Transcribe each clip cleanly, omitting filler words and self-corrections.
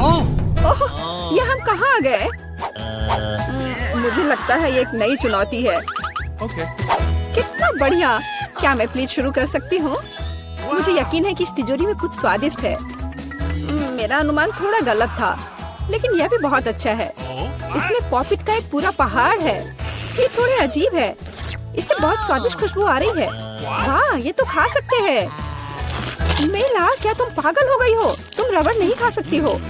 ओह, ये हम कहाँ आ गए? मुझे लगता है ये एक नई चुनौती है। कितना बढ़िया! क्या मैं प्लीज शुरू कर सकती हूँ? मुझे यकीन है कि इस तिजोरी में कुछ स्वादिष्ट है। मेरा अनुमान थोड़ा गलत था, लेकिन यह भी बहुत अच्छा है। इसमें पॉपिट का एक पूरा पहाड़ है। ये थोड़े अजीब है। इससे बहुत स्वादिष्ट खुशबू आ रही है। वाह, ये तो खा सकते हैं। मेला, क्या तुम पागल हो गई हो? तुम रबड़ नहीं खा सकती हो।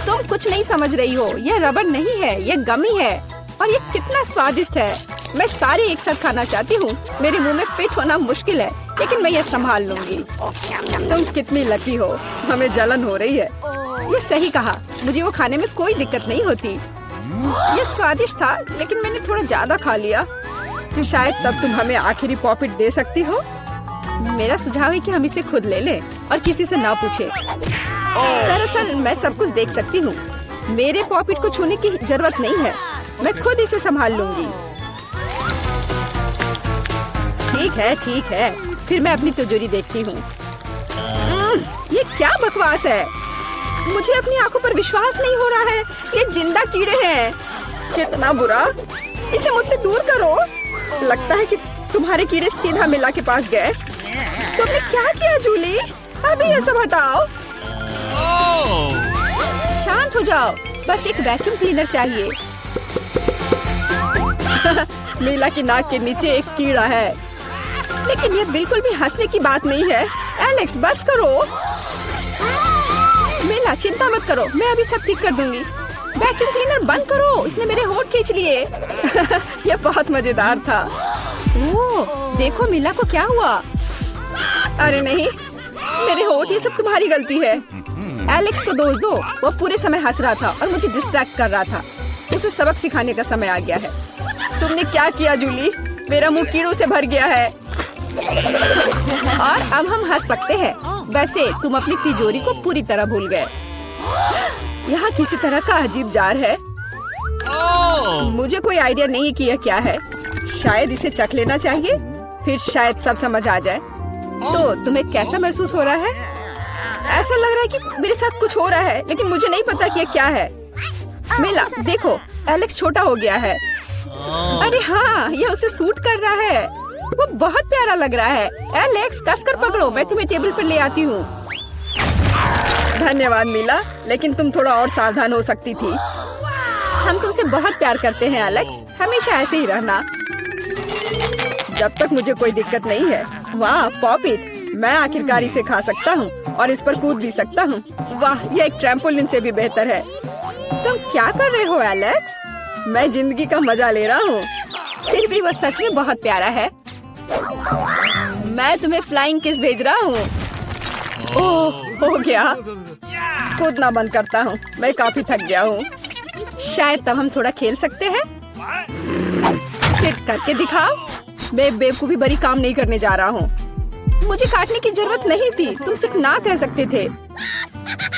तुम कुछ नहीं समझ रही हो। यह रबड़ नहीं है, यह गमी है। और ये कितना स्वादिष्ट है। मैं सारी एक साथ खाना चाहती हूँ। मेरे मुंह में फिट होना मुश्किल है, लेकिन मैं ये संभाल लूंगी। तुम कितनी लकी हो। हमें जलन हो रही है। ये सही कहा। मुझे वो खाने में कोई दिक्कत नहीं होती। ये स्वादिष्ट था, लेकिन मैंने थोड़ा ज्यादा खा लिया। शायद तब तुम हमें आखिरी पॉपिट दे सकती हो। मेरा सुझाव है कि हम इसे खुद ले लें और किसी से ना पूछे। दरअसल मैं सब कुछ देख सकती हूँ। मेरे पॉपिट को छूने की जरूरत नहीं है। मैं खुद इसे संभाल लूंगी। ठीक है। फिर मैं अपनी तिजोरी देखती हूँ। ये क्या बकवास है? मुझे अपनी आंखों पर विश्वास नहीं हो रहा है। ये जिंदा कीड़े हैं। कितना बुरा! इसे मुझसे दूर करो। लगता है कि तुम्हारे कीड़े सीधा मिला के पास गए। तुमने क्या किया जूली? अभी ये सब हटाओ। शांत हो जाओ। बस एक वैक्यूम क्लीनर चाहिए। मीला की नाक के नीचे एक कीड़ा है, लेकिन ये बिल्कुल भी हंसने की बात नहीं है। एलेक्स, बस करो। मीला, चिंता मत करो, मैं अभी सब ठीक कर दूंगी। वैक्यूम क्लीनर बंद करो, इसने मेरे होंठ खींच लिए। यह बहुत मजेदार था। ओह, देखो मीला को क्या हुआ। अरे नहीं, मेरे होंठ, ये सब तुम्हारी गलती है। एलेक्स को दोष दो। वो पूरे समय हंस रहा था और मुझे डिस्ट्रैक्ट कर रहा था। उसे सबक सिखाने का समय आ गया है। तुमने क्या किया जूली? मेरा मुंह कीड़ों से भर गया है। और अब हम हंस सकते हैं। वैसे तुम अपनी तिजोरी को पूरी तरह भूल गए। यहाँ किसी तरह का अजीब जार है। मुझे कोई आइडिया नहीं कि यह क्या है। शायद इसे चख लेना चाहिए, फिर शायद सब समझ आ जाए। तो तुम्हें कैसा महसूस हो रहा है? ऐसा लग रहा है कि मेरे साथ कुछ हो रहा है, लेकिन मुझे नहीं पता कि यह क्या है। मेला, देखो, एलेक्स छोटा हो गया है। अरे हाँ, ये उसे सूट कर रहा है। वो बहुत प्यारा लग रहा है। एलेक्स, कसकर पकड़ो, मैं तुम्हें टेबल पर ले आती हूँ। धन्यवाद मीला, लेकिन तुम थोड़ा और सावधान हो सकती थी। हम तुमसे बहुत प्यार करते हैं एलेक्स, हमेशा ऐसे ही रहना। जब तक मुझे कोई दिक्कत नहीं है। वाह, पॉपिट! मैं आखिरकार इसे खा सकता हूँ और इस पर कूद भी सकता हूँ। वाह, यह एक ट्रैम्पोलिन से भी बेहतर है। तुम क्या कर रहे हो एलेक्स? मैं जिंदगी का मजा ले रहा हूँ। फिर भी वो सच में बहुत प्यारा है। मैं तुम्हें फ्लाइंग किस भेज रहा हूँ। ओह, हो गया। कूदना बंद करता हूँ, मैं काफी थक गया हूँ। शायद तब हम थोड़ा खेल सकते हैं। फिर करके दिखाओ। मैं बेवकूफी भरी काम नहीं करने जा रहा हूँ। मुझे काटने की जरूरत नहीं थी, तुम सिर्फ ना कह सकते थे।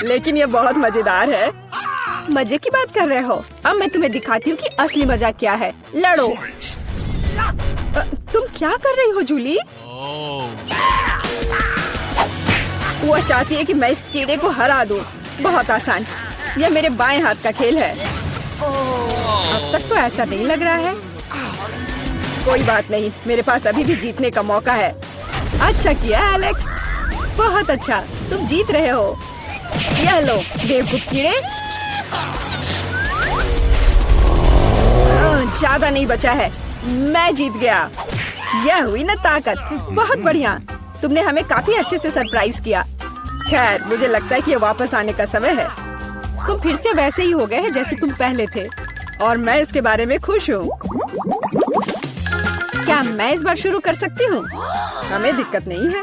लेकिन ये बहुत मजेदार है। मजे की बात कर रहे हो? अब मैं तुम्हें दिखाती हूँ कि असली मजा क्या है। लड़ो। तुम क्या कर रही हो जूली? वो चाहती है कि मैं इस कीड़े को हरा दूं। बहुत आसान। यह मेरे बाएं हाथ का खेल है। अब तक तो ऐसा नहीं लग रहा है। कोई बात नहीं, मेरे पास अभी भी जीतने का मौका है। अच्छा किया एलेक्स, बहुत अच्छा, तुम जीत रहे हो। यह लो बेवकूफ कीड़े। ज्यादा नहीं बचा है, मैं जीत गया। यह हुई ना ताकत। बहुत बढ़िया, तुमने हमें काफी अच्छे से सरप्राइज किया। खैर, मुझे लगता है कि ये वापस आने का समय है। तुम फिर से वैसे ही हो गए हैं जैसे तुम पहले थे, और मैं इसके बारे में खुश हूँ। क्या मैं इस बार शुरू कर सकती हूँ? हमें दिक्कत नहीं है।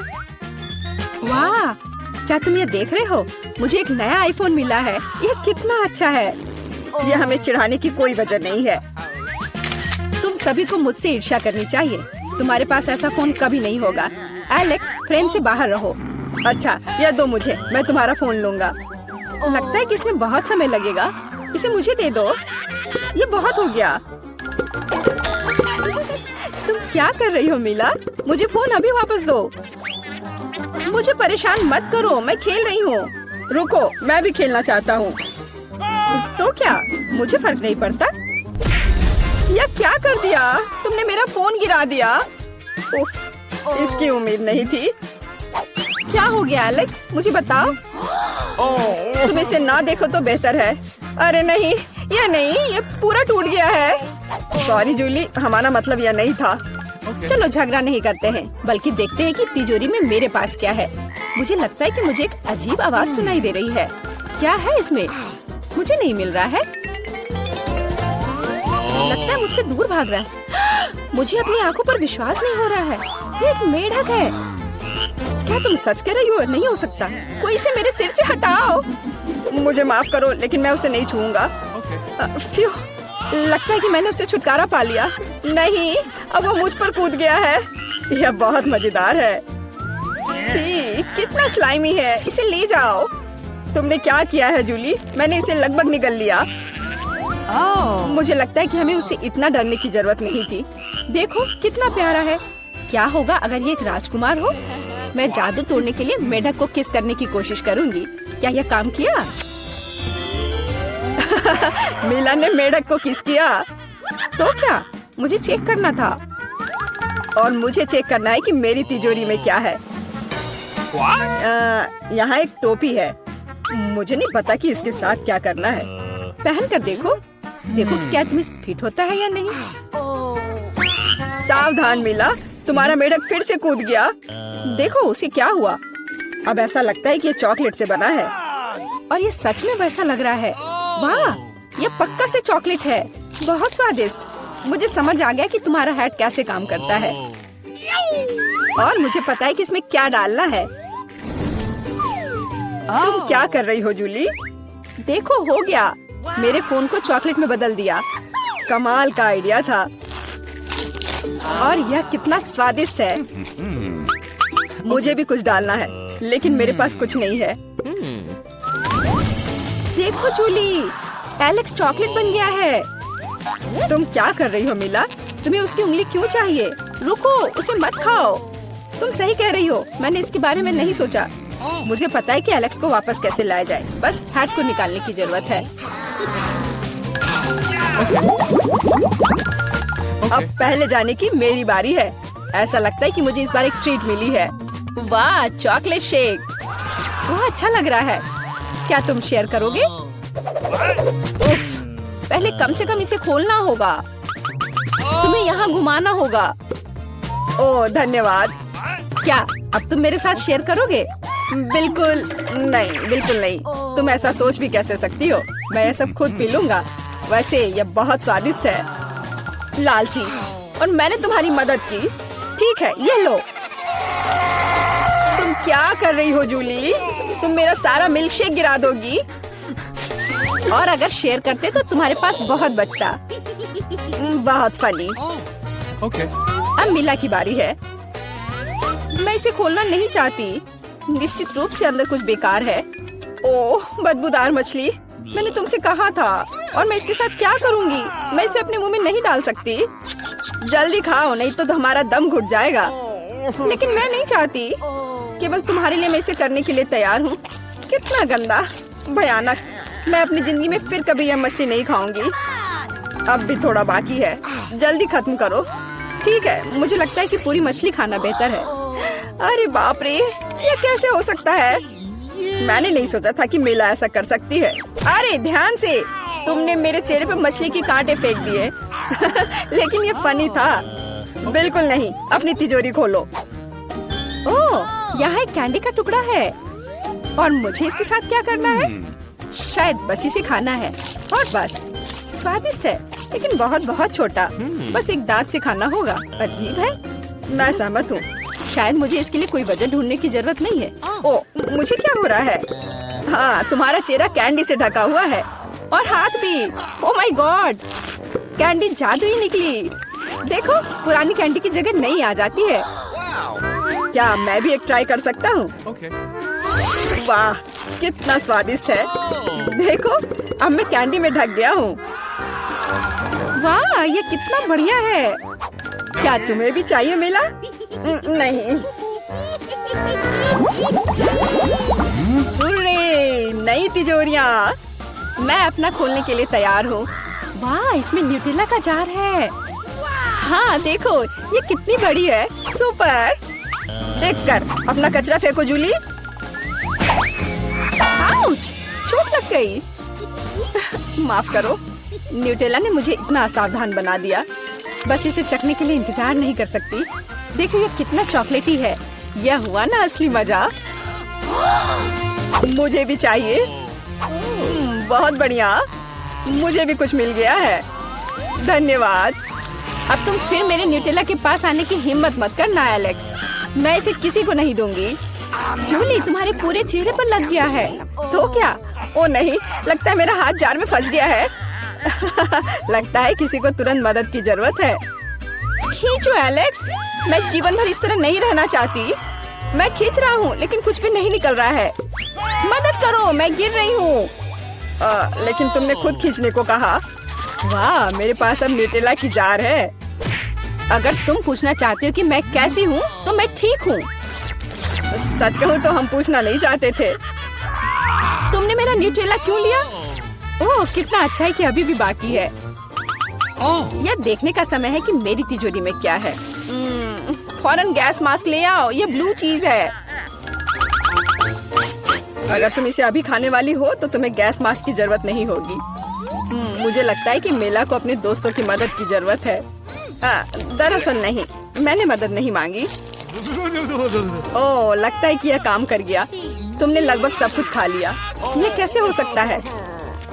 वाह, क्या तुम ये देख रहे हो? मुझे एक नया आईफोन मिला है। यह कितना अच्छा है। यह हमें चिढ़ाने की कोई वजह नहीं है। तुम सभी को मुझसे ईर्ष्या करनी चाहिए। तुम्हारे पास ऐसा फोन कभी नहीं होगा। एलेक्स, फ्रेम से बाहर रहो। अच्छा, यह दो मुझे, मैं तुम्हारा फोन लूंगा। लगता है कि इसमें बहुत समय लगेगा। इसे मुझे दे दो। ये बहुत हो गया। तुम क्या कर रही हो मीला? मुझे फोन अभी वापस दो। मुझे परेशान मत करो, मैं खेल रही हूँ। रुको, मैं भी खेलना चाहता हूँ। तो क्या मुझे फर्क नहीं पड़ता? या क्या कर दिया तुमने? मेरा फोन गिरा दिया। उफ, इसकी उम्मीद नहीं थी। क्या हो गया एलेक्स, मुझे बताओ। तुम इसे ना देखो तो बेहतर है। अरे नहीं, ये पूरा टूट गया है। सॉरी जूली, हमारा मतलब यह नहीं था। चलो झगड़ा नहीं करते हैं, बल्कि देखते हैं कि तिजोरी में मेरे पास क्या है। मुझे लगता है कि मुझे एक अजीब आवाज सुनाई दे रही है। क्या है इसमें? मुझे नहीं मिल रहा है। लगता है मुझसे दूर भाग रहा है। मुझे अपनी आंखों पर विश्वास नहीं हो रहा है। ये एक मेढक है। क्या तुम सच कह रही हो? नहीं हो सकता। कोई इसे मेरे सिर से हटाओ। मुझे माफ करो, लेकिन मैं उसे नहीं छूऊंगा। फ्यू, लगता है कि मैंने उसे छुटकारा पा लिया। नहीं, अब वो मुझ पर कूद गया है। यह बहुत मजेदार है। छी, कितना स्लाइमी है। इसे ले जाओ। तुमने क्या किया है जूली? मैंने इसे लगभग निगल लिया। मुझे लगता है कि हमें उससे इतना डरने की जरूरत नहीं थी। देखो कितना प्यारा है। क्या होगा अगर ये एक राजकुमार हो? मैं जादू तोड़ने के लिए मेढक को किस करने की कोशिश करूंगी। क्या यह काम किया? मीला ने मेढक को किस किया। तो क्या मुझे चेक करना था, और मुझे चेक करना है कि मेरी तिजोरी में क्या है। यहाँ एक टोपी है। मुझे नहीं पता कि इसके साथ क्या करना है। पहन कर देखो कि क्या तुम्हें फिट होता है या नहीं। सावधान मीला, तुम्हारा मेढक फिर से कूद गया। देखो उसे क्या हुआ। अब ऐसा लगता है कि ये चॉकलेट से बना है, और ये सच में वैसा लग रहा है। वाह, ये पक्का से चॉकलेट है। बहुत स्वादिष्ट। मुझे समझ आ गया कि तुम्हारा हैट कैसे काम करता है, और मुझे पता है कि इसमें क्या डालना है। तुम क्या कर रही हो जूली? देखो हो गया। मेरे फोन को चॉकलेट में बदल दिया। कमाल का आइडिया था। और यह कितना स्वादिष्ट है। मुझे भी कुछ डालना है, लेकिन मेरे पास कुछ नहीं है। देखो जूली, एलेक्स चॉकलेट बन गया है। तुम क्या कर रही हो मीला? तुम्हें उसकी उंगली क्यों चाहिए? रुको, उसे मत खाओ। तुम सही कह रही हो, मैंने इसके बारे में नहीं सोचा। मुझे पता है कि एलेक्स को वापस कैसे लाया जाए। बस हैट को निकालने की जरूरत है। अब पहले जाने की मेरी बारी है। ऐसा लगता है कि मुझे इस बार एक ट्रीट मिली है। वाह, चॉकलेट शेक। वाह, अच्छा लग रहा है। क्या तुम शेयर करोगे? उफ, पहले कम से कम इसे खोलना होगा। तुम्हें यहाँ घुमाना होगा। ओह धन्यवाद। क्या अब तुम मेरे साथ शेयर करोगे? बिल्कुल नहीं, बिल्कुल नहीं। तुम ऐसा सोच भी कैसे सकती हो? मैं ये सब खुद पी लूंगा। वैसे ये बहुत स्वादिष्ट है। लालची, और मैंने तुम्हारी मदद की। ठीक है, ये लो। तुम क्या कर रही हो जूली? तुम मेरा सारा मिल्क शेक गिरा दोगी। और अगर शेयर करते तो तुम्हारे पास बहुत बचता। बहुत फनी। अब मीला की बारी है। मैं इसे खोलना नहीं चाहती। निश्चित रूप से अंदर कुछ बेकार है। ओह, बदबूदार मछली। मैंने तुमसे कहा था। और मैं इसके साथ क्या करूंगी? मैं इसे अपने मुंह में नहीं डाल सकती। जल्दी खाओ, नहीं तो हमारा दम घुट जाएगा। लेकिन मैं नहीं चाहती। केवल तुम्हारे लिए मैं इसे करने के लिए तैयार हूँ। कितना गंदा, भयानक। मैं अपनी जिंदगी में फिर कभी यह मछली नहीं खाऊंगी। अब भी थोड़ा बाकी है। जल्दी खत्म करो। ठीक है, मुझे लगता है कि पूरी मछली खाना बेहतर है। अरे बाप रे, ये कैसे हो सकता है? मैंने नहीं सोचा था कि मीला ऐसा कर सकती है। अरे ध्यान से, तुमने मेरे चेहरे पे मछली के कांटे फेंक दिए। लेकिन ये फनी था। बिल्कुल नहीं। अपनी तिजोरी खोलो। ओह, यहाँ एक कैंडी का टुकड़ा है। और मुझे इसके साथ क्या करना है? शायद बस इसे खाना है। और बस। स्वादिष्ट है, लेकिन बहुत बहुत छोटा। बस एक दांत से खाना होगा। अजीब है। मैं सहमत हूँ। शायद मुझे इसके लिए कोई वजह ढूंढने की जरूरत नहीं है। ओह, मुझे क्या हो रहा है? हाँ, तुम्हारा चेहरा कैंडी से ढका हुआ है, और हाथ भी। ओह माय गॉड, कैंडी जादू ही निकली। देखो, पुरानी कैंडी की जगह नई आ जाती है। क्या मैं भी एक ट्राई कर सकता हूँ? वाह, कितना स्वादिष्ट है। देखो, अब मैं कैंडी में ढक गया हूँ। वाह, ये कितना बढ़िया है। क्या तुम्हें भी चाहिए मीला? नहीं। हुर्रे, नई तिजोरियाँ। मैं अपना खोलने के लिए तैयार हूँ। वाह, इसमें न्यूटेला का जार है। हाँ देखो, ये कितनी बड़ी है। सुपर। देखकर अपना कचरा फेंको जूली। आउच, चोट लग गई। माफ करो, न्यूटेला ने मुझे इतना असावधान बना दिया। बस इसे चखने के लिए इंतजार नहीं कर सकती। देखो ये कितना चॉकलेटी है। यह हुआ ना असली मजा। मुझे भी चाहिए। बहुत बढ़िया, मुझे भी कुछ मिल गया है। धन्यवाद। अब तुम फिर मेरे न्यूटेला के पास आने की हिम्मत मत करना एलेक्स। मैं इसे किसी को नहीं दूंगी। जूली, तुम्हारे पूरे चेहरे पर लग गया है। तो क्या? ओ नहीं, लगता है मेरा हाथ जार में फंस गया है। लगता है किसी को तुरंत मदद की जरूरत है। खींचो एलेक्स, मैं जीवन भर इस तरह नहीं रहना चाहती। मैं खींच रहा हूँ लेकिन कुछ भी नहीं निकल रहा है। मदद करो, मैं गिर रही हूँ। लेकिन तुमने खुद खींचने को कहा। वाह, मेरे पास अब न्यूटेला की जार है। अगर तुम पूछना चाहते हो कि मैं कैसी हूँ तो मैं ठीक हूँ। सच कहूँ तो हम पूछना नहीं चाहते थे। तुमने मेरा न्यूटेला क्यों लिया? ओह, कितना अच्छा है कि अभी भी बाकी है। यह देखने का समय है कि मेरी तिजोरी में क्या है। फौरन गैस मास्क ले आओ, ये ब्लू चीज है। अगर तुम इसे अभी खाने वाली हो तो तुम्हें गैस मास्क की जरूरत नहीं होगी। मुझे लगता है कि मेला को अपने दोस्तों की मदद की जरूरत है। दरअसल नहीं, मैंने मदद नहीं मांगी। ओह, लगता है कि यह काम कर गया। तुमने लगभग सब कुछ खा लिया। यह कैसे हो सकता है?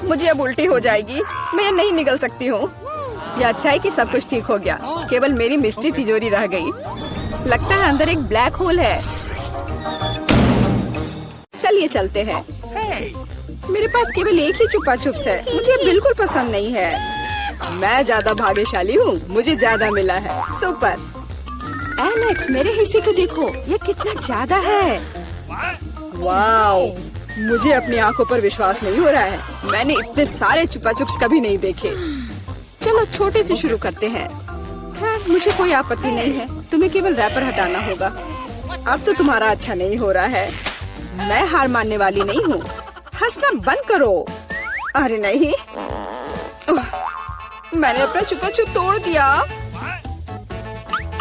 मुझे अब उल्टी हो जाएगी। मैं नहीं निकल सकती हूँ। यह अच्छा है कि सब कुछ ठीक हो गया। केवल मेरी मिस्ट्री तिजोरी रह गई। लगता है अंदर एक ब्लैक होल है। चलिए चलते हैं। मेरे पास केवल एक ही चुपा चुप्स है। मुझे बिल्कुल पसंद नहीं है। मैं ज्यादा भाग्यशाली हूँ, मुझे ज्यादा मिला है। सुपर। एलेक्स, मेरे हिस्से को देखो, ये कितना ज्यादा है। वाओ, मुझे अपनी आंखों पर विश्वास नहीं हो रहा है। मैंने इतने सारे चुपा चुप्स कभी नहीं देखे। चलो छोटे से शुरू करते हैं। खैर, मुझे कोई आपत्ति नहीं है। तुम्हें केवल रैपर हटाना होगा। अब तो तुम्हारा अच्छा नहीं हो रहा है। मैं हार मानने वाली नहीं हूँ। हंसना बंद करो। अरे नहीं, मैंने अपना चुपा चुप तोड़ दिया।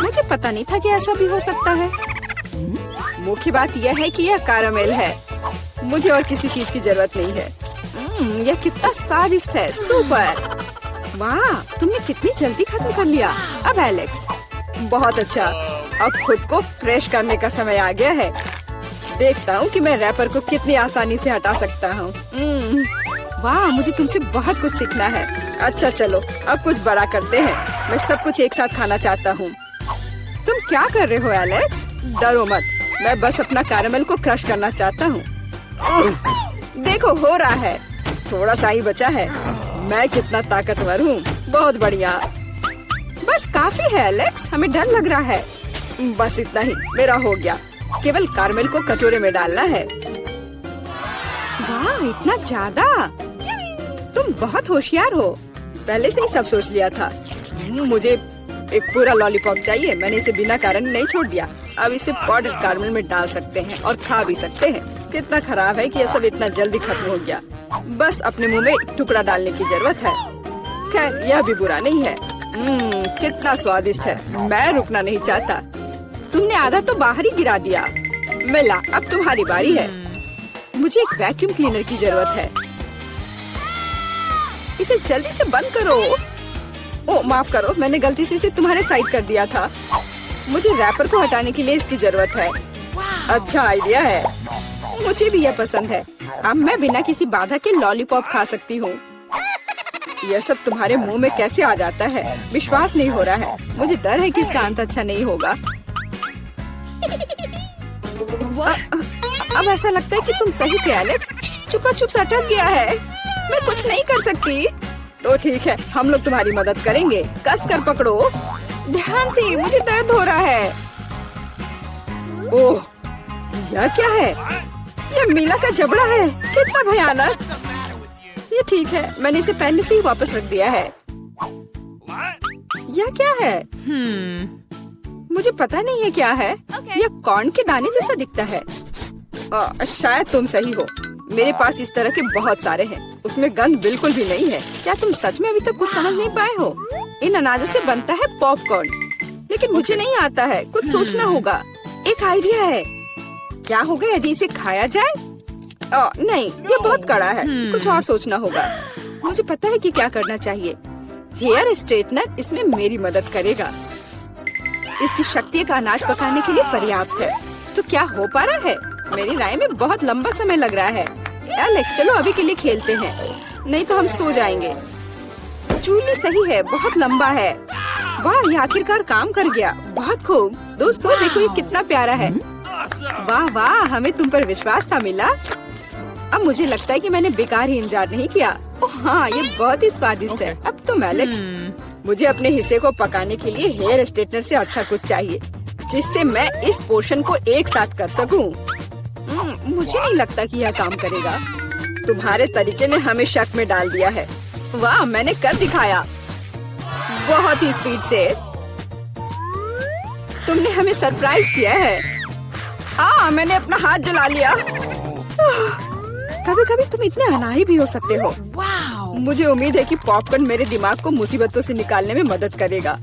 मुझे पता नहीं था कि ऐसा भी हो सकता है। मुख्य बात यह है कि यह कैरामेल है। मुझे और किसी चीज की जरूरत नहीं है। यह कितना स्वादिष्ट है। सुपर। वाह, तुमने कितनी जल्दी खत्म कर लिया। अब एलेक्स, बहुत अच्छा। अब खुद को फ्रेश करने का समय आ गया है। देखता हूँ कि मैं रैपर को कितनी आसानी से हटा सकता हूँ। वाह, मुझे तुमसे बहुत कुछ सीखना है। अच्छा चलो, अब कुछ बड़ा करते हैं। मैं सब कुछ एक साथ खाना चाहता हूँ। तुम क्या कर रहे हो एलेक्स? डरो मत, मैं बस अपना कैरामेल को क्रश करना चाहता हूँ। देखो, हो रहा है। थोड़ा सा ही बचा है। मैं कितना ताकतवर हूँ। बहुत बढ़िया। बस काफी है एलेक्स, हमें डर लग रहा है। बस इतना ही, मेरा हो गया। केवल कैरामेल को कटोरे में डालना है। वाह, इतना ज्यादा। तुम बहुत होशियार हो। पहले से ही सब सोच लिया था। मुझे एक पूरा लॉलीपॉप चाहिए। मैंने इसे बिना कारण नहीं छोड़ दिया। अब इसे पाउडर कैरामेल में डाल सकते हैं और खा भी सकते हैं। कितना खराब है कि यह सब इतना जल्दी खत्म हो गया। बस अपने मुंह में एक टुकड़ा डालने की जरूरत है। खैर, यह भी बुरा नहीं है। कितना स्वादिष्ट है। मैं रुकना नहीं चाहता। तुमने आधा तो बाहर ही गिरा दिया। मिला, अब तुम्हारी बारी है। मुझे एक वैक्यूम क्लीनर की जरूरत है। इसे जल्दी से बंद करो। ओह, माफ करो, मैंने गलती से इसे तुम्हारे साइड कर दिया था। मुझे रैपर को हटाने के लिए इसकी जरूरत है। अच्छा आइडिया है। मुझे भी यह पसंद है। अब मैं बिना किसी बाधा के लॉलीपॉप खा सकती हूँ। यह सब तुम्हारे मुंह में कैसे आ जाता है? विश्वास नहीं हो रहा है। मुझे डर है कि इसका अंत अच्छा नहीं होगा। अब ऐसा लगता है कि तुम सही थे एलेक्स। चुपा चुप अटक गया है। मैं कुछ नहीं कर सकती। तो ठीक है, हम लोग तुम्हारी मदद करेंगे। कस कर पकड़ो। ध्यान से, मुझे दर्द हो रहा है। ओह, यह क्या है? यह मीला का जबड़ा है। कितना भयानक। ये ठीक है, मैंने इसे पहले से ही वापस रख दिया है। यह क्या है? मुझे पता नहीं है क्या है। यह कॉर्न के दाने जैसा दिखता है। शायद तुम सही हो। मेरे पास इस तरह के बहुत सारे हैं। उसमें गंध बिल्कुल भी नहीं है। क्या तुम सच में अभी तक कुछ समझ नहीं पाए हो? इन अनाजों से बनता है पॉपकॉर्न, लेकिन मुझे नहीं आता है। कुछ सोचना होगा। एक आइडिया है। क्या होगा यदि इसे खाया जाए? नहीं, ये बहुत कड़ा है। कुछ और सोचना होगा। मुझे पता है कि क्या करना चाहिए। हेयर स्ट्रेटनर इसमें मेरी मदद करेगा। इसकी शक्ति का अनाज पकाने के लिए पर्याप्त है। तो क्या हो पा रहा है? मेरी राय में बहुत लंबा समय लग रहा है। एलेक्स, चलो अभी के लिए खेलते हैं, नहीं तो हम सो जाएंगे। चूल्ही सही है, बहुत लंबा है। वाह, ये आखिरकार काम कर गया। बहुत खूब। दोस्तों देखो ये कितना प्यारा है। वाह वाह, हमें तुम पर विश्वास था मिला। अब मुझे लगता है कि मैंने बेकार ही इंतजार नहीं किया। ओह हाँ, ये बहुत ही स्वादिष्ट है। अब तुम एलेक्स, मुझे अपने हिस्से को पकाने के लिए हेयर स्ट्रेटनर से अच्छा कुछ चाहिए, जिससे मैं इस पोर्शन को एक साथ कर सकूं। मुझे नहीं लगता कि यह काम करेगा। तुम्हारे तरीके ने हमें शक में डाल दिया है। वाह, मैंने कर दिखाया बहुत ही स्पीड से। तुमने हमें सरप्राइज किया है। मैंने अपना हाथ जला लिया। कभी कभी तुम इतने अनाड़ी भी हो सकते हो। मुझे उम्मीद है कि पॉपकॉर्न मेरे दिमाग को मुसीबतों से निकालने में मदद करेगा।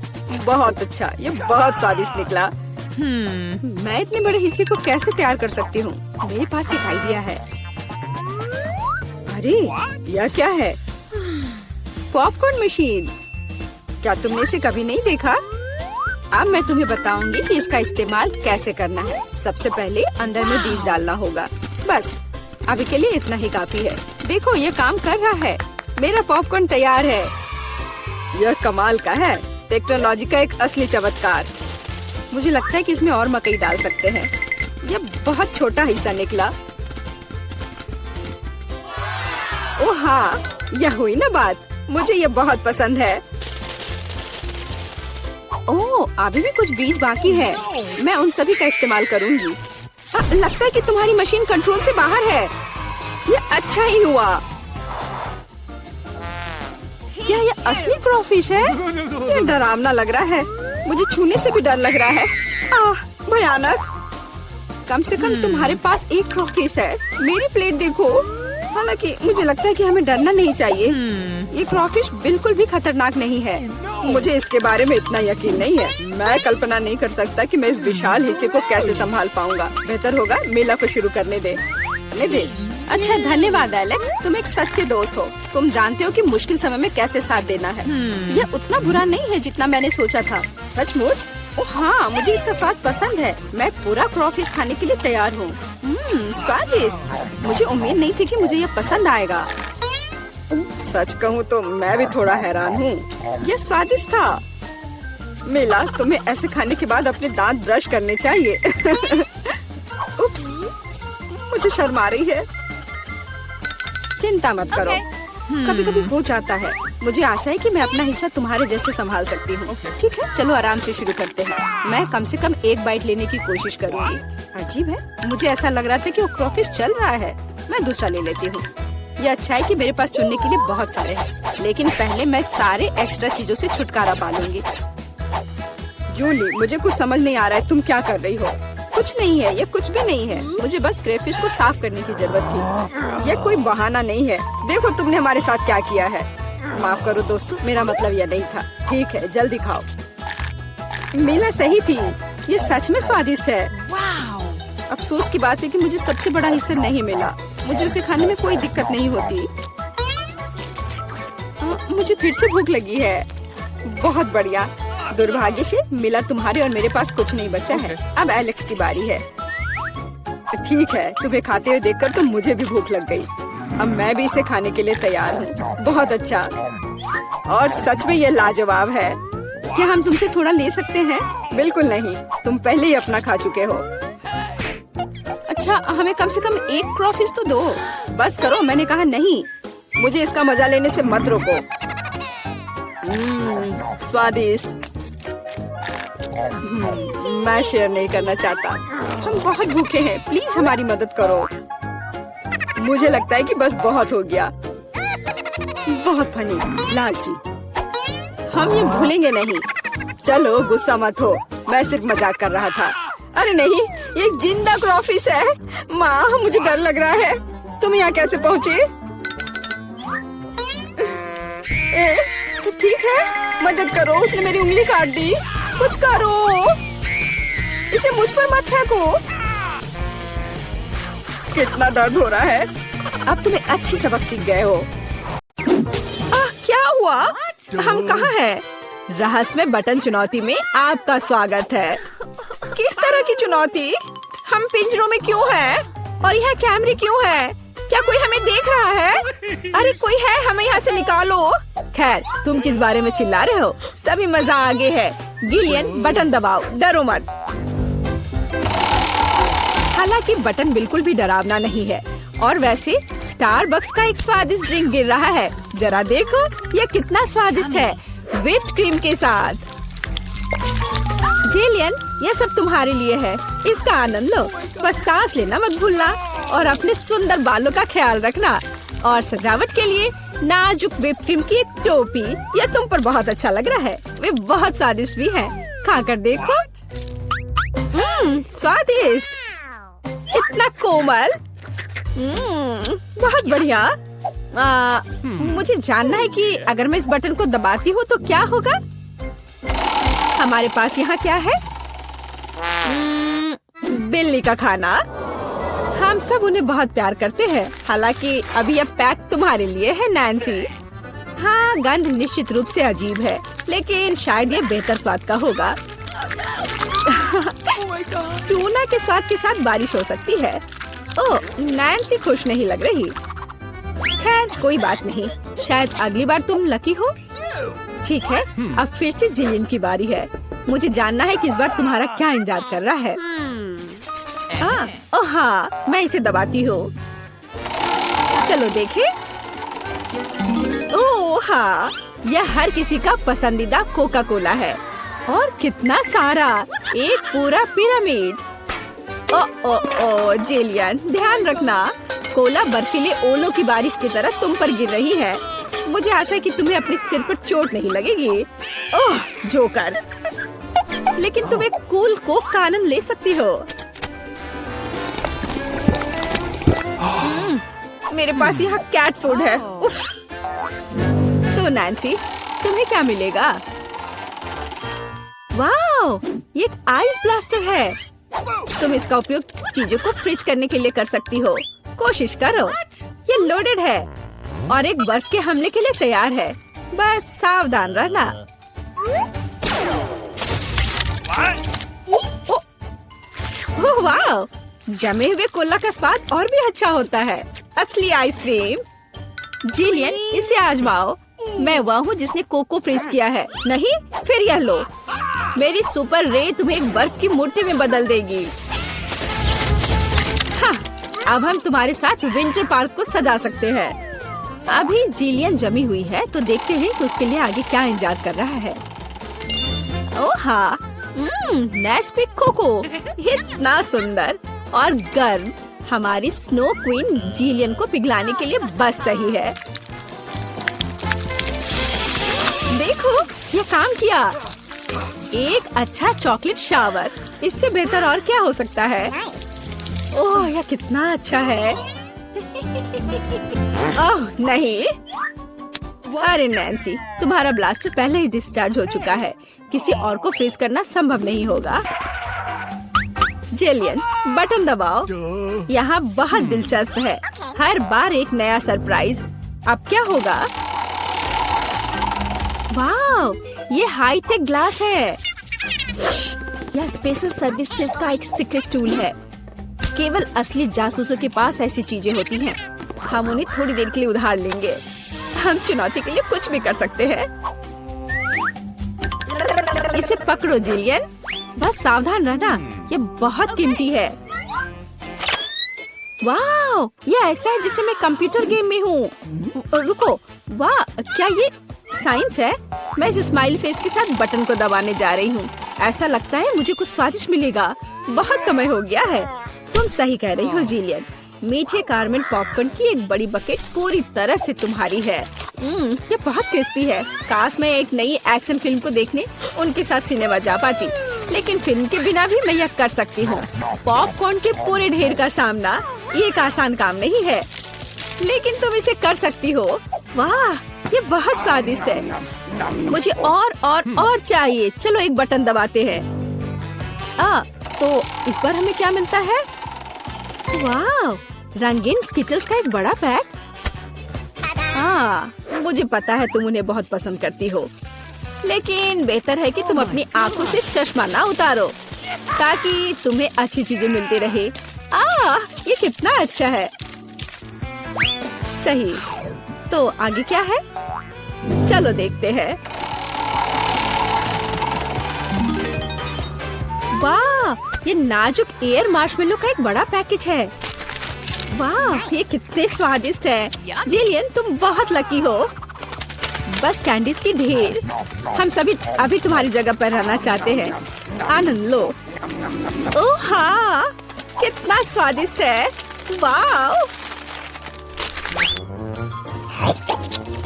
बहुत अच्छा, ये बहुत स्वादिष्ट निकला। मैं इतने बड़े हिस्से को कैसे तैयार कर सकती हूँ? मेरे पास एक आइडिया है। अरे यह क्या है? Popcorn machine. क्या तुमने इसे कभी नहीं देखा? अब मैं तुम्हें बताऊंगी कि इसका इस्तेमाल कैसे करना है। सबसे पहले अंदर में बीज डालना होगा। बस अभी के लिए इतना ही काफी है। देखो ये काम कर रहा है। मेरा पॉपकॉर्न तैयार है। यह कमाल का है। टेक्नोलॉजी का एक असली चमत्कार। मुझे लगता है कि इसमें और मकई डाल सकते हैं। यह बहुत छोटा हिस्सा निकला। ओह हाँ, यह हुई ना बात। मुझे यह बहुत पसंद है। ओह, अभी भी कुछ बीज बाकी है। मैं उन सभी का इस्तेमाल करूंगी। लगता है कि तुम्हारी मशीन कंट्रोल से बाहर है। यह अच्छा ही हुआ। क्या यह असली क्रॉफिश है? यह डरावना लग रहा है। मुझे छूने से भी डर लग रहा है। भयानक। कम से कम तुम्हारे पास एक क्रॉफिश है। मेरी प्लेट देखो। हालांकि मुझे लगता है कि हमें डरना नहीं चाहिए। ये क्रॉफिश बिल्कुल भी खतरनाक नहीं है। मुझे इसके बारे में इतना यकीन नहीं है। मैं कल्पना नहीं कर सकता कि मैं इस विशाल हिस्से को कैसे संभाल पाऊंगा। बेहतर होगा मेला को शुरू करने दे। अच्छा, धन्यवाद एलेक्स, तुम एक सच्चे दोस्त हो। तुम जानते हो कि मुश्किल समय में कैसे साथ देना है। यह उतना बुरा नहीं है जितना मैंने सोचा था। सचमुच? ओह हाँ, मुझे इसका स्वाद पसंद है। मैं पूरा क्रॉफिश खाने के लिए तैयार हूँ। स्वादिष्ट। मुझे उम्मीद नहीं थी कि मुझे यह पसंद आएगा। सच कहूँ तो मैं भी थोड़ा हैरान हूँ। यह स्वादिष्ट था। मिला, तुम्हें ऐसे खाने के बाद अपने दांत ब्रश करने चाहिए। उप्स, मुझे शर्म आ रही है। चिंता मत करो, कभी कभी हो जाता है। मुझे आशा है कि मैं अपना हिस्सा तुम्हारे जैसे संभाल सकती हूँ। ठीक है, चलो आराम से शुरू करते हैं। मैं कम से कम एक बाइट लेने की कोशिश करूँगी। अजीब है, मुझे ऐसा लग रहा था कि वो क्रॉफिश चल रहा है। मैं दूसरा ले लेती हूँ। ये अच्छा है कि मेरे पास चुनने के लिए बहुत सारे हैं, लेकिन पहले मैं सारे एक्स्ट्रा चीजों से छुटकारा पा लूंगी। जूली, मुझे कुछ समझ नहीं आ रहा है, तुम क्या कर रही हो? कुछ नहीं है, ये कुछ भी नहीं है। मुझे बस क्रेफिश को साफ करने की जरूरत थी। ये कोई बहाना नहीं है। देखो तुमने हमारे साथ क्या किया है। माफ करो दोस्तों, मेरा मतलब यह नहीं था। ठीक है, जल्दी खाओ। मिला सही थी। ये सच में स्वादिष्ट है। अफसोस की बात है कि मुझे सबसे बड़ा हिस्सा नहीं मिला। मुझे उसे खाने में कोई दिक्कत नहीं होती। मुझे फिर से भूख लगी है। बहुत बढ़िया। दुर्भाग्य से मिला, तुम्हारे और मेरे पास कुछ नहीं बचा है। अब एलेक्स की बारी है। ठीक है, तुम्हें खाते हुए देखकर तो मुझे भी भूख लग गई। अब मैं भी इसे खाने के लिए तैयार हूँ। बहुत अच्छा, और सच में ये लाजवाब है। क्या हम तुमसे थोड़ा ले सकते हैं? बिल्कुल नहीं, तुम पहले ही अपना खा चुके हो। अच्छा, हमें कम से कम एक क्रॉफिश तो दो। बस करो, मैंने कहा नहीं। मुझे इसका मजा लेने से मत रोको। स्वादिष्ट। मैं शेयर नहीं करना चाहता। हम बहुत भूखे हैं, प्लीज हमारी मदद करो। मुझे लगता है कि बस बहुत हो गया। बहुत फनी, लालची। हम ये भूलेंगे नहीं। चलो गुस्सा मत हो, मैं सिर्फ मजाक कर रहा था। अरे नहीं, ये एक जिंदा क्रॉफिश है। माँ, मुझे डर लग रहा है। तुम यहाँ कैसे पहुँचे? ठीक है, मदद करो, उसने मेरी उंगली काट दी। कुछ करो, इसे मुझ पर मत फेंको। कितना दर्द हो रहा है। अब तुम्हें अच्छी सबक सीख गए हो। क्या हुआ? हम कहाँ हैं? रहस्यमय बटन चुनौती में आपका स्वागत है। किस तरह की चुनौती? हम पिंजरों में क्यों हैं? और यहाँ कैमरे क्यों हैं? क्या कोई हमें देख रहा है? अरे कोई है, हमें यहाँ से निकालो। खैर, तुम किस बारे में चिल्ला रहे हो? सभी मजा आगे है। गिलियन, बटन दबाओ, डरो मत। हालांकि बटन बिल्कुल भी डरावना नहीं है। और वैसे स्टारबक्स का एक स्वादिष्ट ड्रिंक गिर रहा है। जरा देखो, यह कितना स्वादिष्ट है, व्हिप्ड क्रीम के साथ। जिलियन, यह सब तुम्हारे लिए है, इसका आनंद लो। बस सांस लेना मत भूलना और अपने सुंदर बालों का ख्याल रखना। और सजावट के लिए नाजुक व्हिप्ड क्रीम की एक टोपी। यह तुम पर बहुत अच्छा लग रहा है। वे बहुत स्वादिष्ट भी हैं। खाकर देखो। स्वादिष्ट, इतना कोमल। बहुत बढ़िया। मुझे जानना है कि अगर मैं इस बटन को दबाती हूँ तो क्या होगा? हमारे पास यहाँ क्या है? बिल्ली का खाना। हम सब उन्हें बहुत प्यार करते हैं। हालांकि अभी यह पैक तुम्हारे लिए है, नैन्सी। हाँ, गंध निश्चित रूप से अजीब है, लेकिन शायद यह बेहतर स्वाद का होगा। टूना के स्वाद के साथ बारिश हो सकती है। ओह, नैन्सी खुश नहीं लग रही। खैर, कोई बात नहीं, शायद अगली बार तुम लकी हो। ठीक है, अब फिर से जिलियन की बारी है। मुझे जानना है कि इस बार तुम्हारा क्या इंतजार कर रहा है। ओह हाँ, मैं इसे दबाती हूँ। चलो देखें। ओह हाँ, यह हर किसी का पसंदीदा कोका कोला है। और कितना सारा, एक पूरा पिरामिड। ओ जिलियन, ध्यान रखना, कोला बर्फीले ओलों की बारिश की तरह तुम पर गिर रही है। मुझे आशा है कि तुम्हें अपने सिर पर चोट नहीं लगेगी। ओह जोकर, लेकिन तुम एक कूल कोक का आनंद ले सकती हो। मेरे पास यहाँ कैट फूड है। उफ। तो नैन्सी, तुम्हें क्या मिलेगा? वाओ, ये एक आइस ब्लास्टर है। तुम इसका उपयोग चीजों को फ्रीज करने के लिए कर सकती हो। कोशिश करो। ये लोडेड है और एक बर्फ के हमले के लिए तैयार है। बस सावधान रहना। ओह वाह, जमे हुए कोला का स्वाद और भी अच्छा होता है। असली आइसक्रीम। जिलियन, इसे आजमाओ। मैं वह हूँ जिसने कोको फ्रीज किया है। नहीं, फिर यह लो। मेरी सुपर रे तुम्हें एक बर्फ की मूर्ति में बदल देगी। हाँ, अब हम तुम्हारे साथ विंटर पार्क को सजा सकते हैं। अभी जिलियन जमी हुई है, तो देखते हैं कि उसके लिए आगे क्या इंतजार कर रहा है। ओह हाँ, नेस्क्विक कोको, इतना सुंदर और गर्म। हमारी स्नो क्वीन जिलियन को पिघलाने के लिए बस सही है। देखो, ये काम किया। एक अच्छा चॉकलेट शावर, इससे बेहतर और क्या हो सकता है? ओह, यह कितना अच्छा है। ओह नहीं, अरे नैन्सी, तुम्हारा ब्लास्टर पहले ही डिस्चार्ज हो चुका है। किसी और को फ्रीज करना संभव नहीं होगा। जिलियन, बटन दबाओ। यहाँ बहुत दिलचस्प है। हर बार एक नया सरप्राइज। अब क्या होगा? वाह, ये हाईटेक ग्लास है। यह स्पेशल सर्विसेज का एक सीक्रेट टूल है। केवल असली जासूसों के पास ऐसी चीजें होती हैं। हम उन्हें थोड़ी देर के लिए उधार लेंगे। हम चुनौती के लिए कुछ भी कर सकते हैं। इसे पकड़ो जिलियन, बस सावधान रहना, ये बहुत कीमती है। वाह, ये ऐसा है जैसे मैं कंप्यूटर गेम में हूँ। रुको, वाह, क्या ये साइंस है? मैं इस स्माइली फेस के साथ बटन को दबाने जा रही हूँ। ऐसा लगता है मुझे कुछ स्वादिष्ट मिलेगा। बहुत समय हो गया है। तुम सही कह रही हो जिलियन। मीठे कारमेल पॉपकॉर्न की एक बड़ी बकेट पूरी तरह से तुम्हारी है। ये बहुत क्रिस्पी है। काश मैं एक नई एक्शन फिल्म को देखने उनके साथ सिनेमा जा पाती, लेकिन फिल्म के बिना भी मैं यह कर सकती हूँ। पॉपकॉर्न के पूरे ढेर का सामना ये एक आसान काम नहीं है, लेकिन तुम इसे कर सकती हो। वाह, ये बहुत स्वादिष्ट है। मुझे और चाहिए। चलो एक बटन दबाते हैं। तो इस बार हमें क्या मिलता है? वाह, रंगीन स्किटल्स का एक बड़ा पैक। मुझे पता है तुम उन्हें बहुत पसंद करती हो, लेकिन बेहतर है कि तुम अपनी आंखों से चश्मा ना उतारो ताकि तुम्हें अच्छी चीजें मिलती रहे। ये कितना अच्छा है। सही। तो आगे क्या है? चलो देखते हैं। वाह, ये नाजुक एयर मार्शमेलो का एक बड़ा पैकेज है। वाह, ये कितने स्वादिष्ट है। जिलियन, तुम बहुत लकी हो। बस कैंडीज की ढेर। हम सभी अभी तुम्हारी जगह पर रहना चाहते हैं। आनंद लो। ओह हाँ, कितना स्वादिष्ट है। वाह,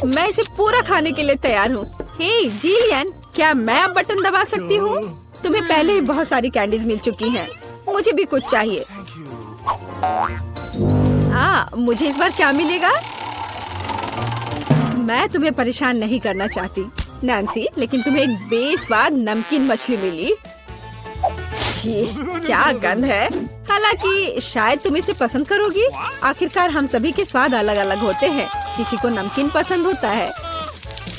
मैं इसे पूरा खाने के लिए तैयार हूँ। हे जिलियन, क्या मैं अब बटन दबा सकती हूँ? तुम्हें पहले ही बहुत सारी कैंडीज मिल चुकी हैं। मुझे भी कुछ चाहिए। मुझे इस बार क्या मिलेगा? मैं तुम्हें परेशान नहीं करना चाहती नैन्सी, लेकिन तुम्हें एक बेस्वाद नमकीन मछली मिली। क्या गंध है। हालांकि शायद तुम इसे पसंद करोगी। आखिरकार हम सभी के स्वाद अलग अलग होते हैं। किसी को नमकीन पसंद होता है।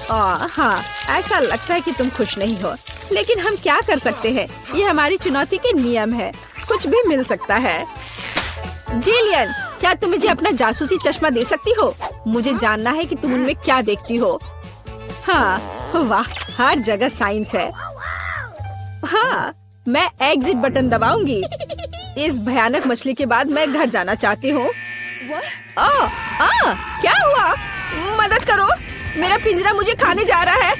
हाँ, ऐसा लगता है कि तुम खुश नहीं हो, लेकिन हम क्या कर सकते हैं? ये हमारी चुनौती के नियम है। कुछ भी मिल सकता है। जिलियन, क्या तुम मुझे अपना जासूसी चश्मा दे सकती हो? मुझे जानना है कि तुम उनमें क्या देखती हो। हाँ, वाह, हर जगह साइंस है। हाँ, मैं एग्जिट बटन दबाऊंगी। इस भयानक मछली के बाद मैं घर जाना चाहती हूँ। क्या हुआ? मदद करो, मेरा पिंजरा मुझे खाने जा रहा है।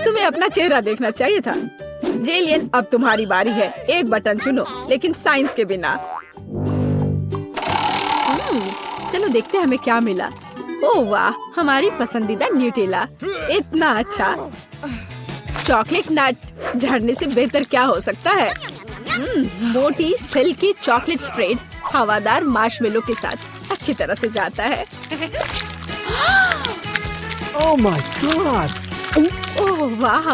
तुम्हें अपना चेहरा देखना चाहिए था। जेलियन, अब तुम्हारी बारी है। एक बटन चुनो, लेकिन साइंस के बिना। चलो देखते हैं हमें क्या मिला। ओह वाह, हमारी पसंदीदा न्यूटेला। इतना अच्छा। चॉकलेट नट झड़ने से बेहतर क्या हो सकता है? मोटी सिल्की चॉकलेट स्प्रेड हवादार मार्शमेलो के साथ अच्छी तरह से जाता है। Oh my God! ओह वाह,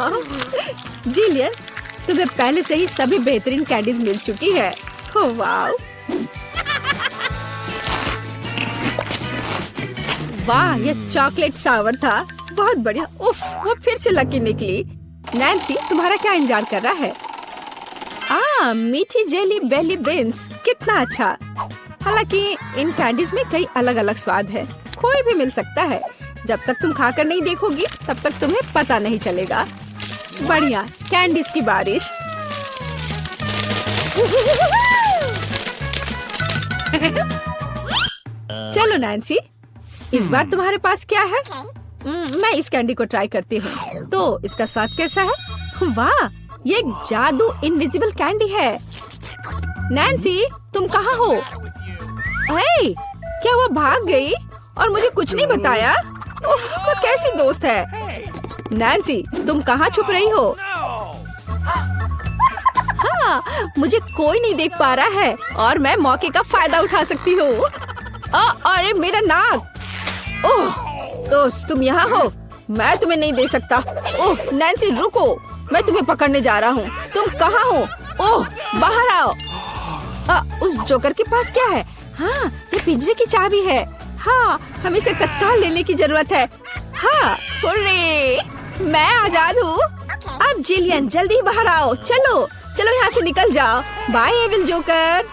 जिलियन, तुम्हें पहले से ही सभी बेहतरीन कैंडीज मिल चुकी है। ओह वाह, वाह, ये चॉकलेट शावर था। बहुत बढ़िया। उफ, वो फिर से लकी निकली। नैन्सी, तुम्हारा क्या इंतजार कर रहा है? मीठी जेली बेली बीन्स, कितना अच्छा। हालांकि इन कैंडीज में कई अलग अलग स्वाद है। कोई भी मिल सकता है। जब तक तुम खाकर नहीं देखोगी तब तक तुम्हें पता नहीं चलेगा। बढ़िया, कैंडीज की बारिश। चलो नैन्सी, इस बार तुम्हारे पास क्या है? मैं इस कैंडी को ट्राई करती हूँ। तो इसका स्वाद कैसा है? वाह, ये एक जादू इनविजिबल कैंडी है। नैन्सी, तुम कहाँ हो? हे, क्या वो भाग गई और मुझे कुछ नहीं बताया? उफ, वो कैसी दोस्त है। नैन्सी, तुम कहाँ छुप रही हो? हाँ, मुझे कोई नहीं देख पा रहा है और मैं मौके का फायदा उठा सकती हूँ। अरे मेरा नाक। ओह, तुम यहाँ हो? मैं तुम्हें नहीं दे सकता। ओह नैन्सी, रुको, मैं तुम्हें पकड़ने जा रहा हूँ। तुम कहाँ हो? ओह, बाहर आओ। उस जोकर के पास क्या है? हाँ, ये पिंजरे की चाबी है। हाँ, हमें इसे तत्काल लेने की जरूरत है। हाँ, हुर्रे, मैं आजाद हूँ। अब जिलियन, जल्दी बाहर आओ। चलो चलो, यहाँ से निकल जाओ। Bye evil joker.